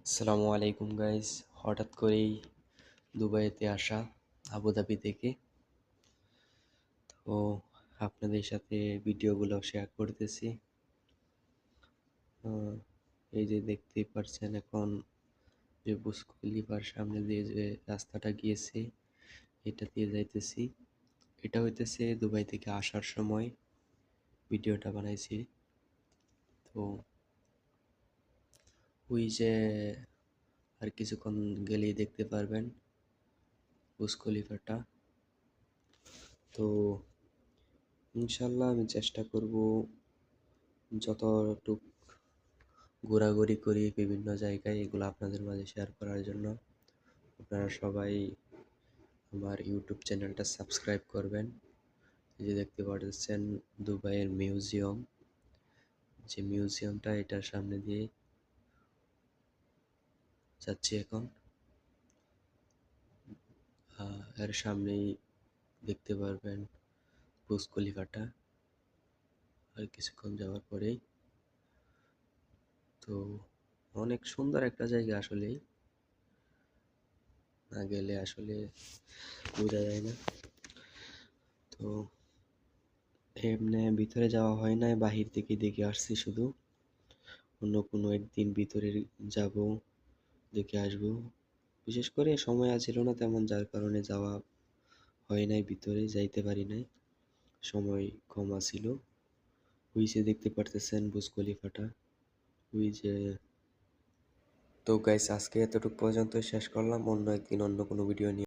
আসসালামু আলাইকুম গাইস। হঠাৎ করেই দুবাইতে আসা আবুধাবি থেকে। তো আপনাদের সাথে ভিডিওগুলো শেয়ার করতেছি। আহ, এই যে দেখতেই পারছেন এখন যে বুর্জ খলিফার সামনে দিয়ে যে রাস্তাটা গিয়েছে, এটা দিয়ে যাইতেছি। এটা হইতেছে দুবাই থেকে আসার সময় ভিডিওটা বানাইছি। তো ওই যে আর কিছুক্ষণ গেলেই দেখতে পারবেন বুর্জ খলিফাটা। তো ইনশাল্লাহ আমি চেষ্টা করব যতটুক ঘোরাঘুরি করি বিভিন্ন জায়গায়, এগুলো আপনাদের মাঝে শেয়ার করার জন্য। আপনারা সবাই আমার ইউটিউব চ্যানেলটা সাবস্ক্রাইব করবেন। এই যে দেখতে পাচ্ছেন দুবাইয়ের মিউজিয়াম, যে মিউজিয়ামটা এটার সামনে দিয়ে যাচ্ছি এখন। এর সামনেই দেখতে পারবেন বুর্জ খলিফাটা আর কিছুক্ষণ যাওয়ার পরেই। তো অনেক সুন্দর একটা জায়গা, আসলেই না গেলে আসলে বোঝা যায় না। তো এমনি ভিতরে যাওয়া হয় নাই, বাহির থেকে দেখে আসছি শুধু। অন্য কোনো একদিন ভিতরে যাব, দেখে আসবো। বিশেষ করে সময় ছিল না তেমন, যার কারণে যাওয়া হয় নাই, ভিতরে যাইতে পারি নাই, সময় কম আছিল। ওই যে দেখতে পারতেছেন বুর্জ খলিফাটা, ওই যে। তো গাইস, আজকে এতটুকু পর্যন্ত শেষ করলাম। অন্য একদিন অন্য কোনো ভিডিও নিয়ে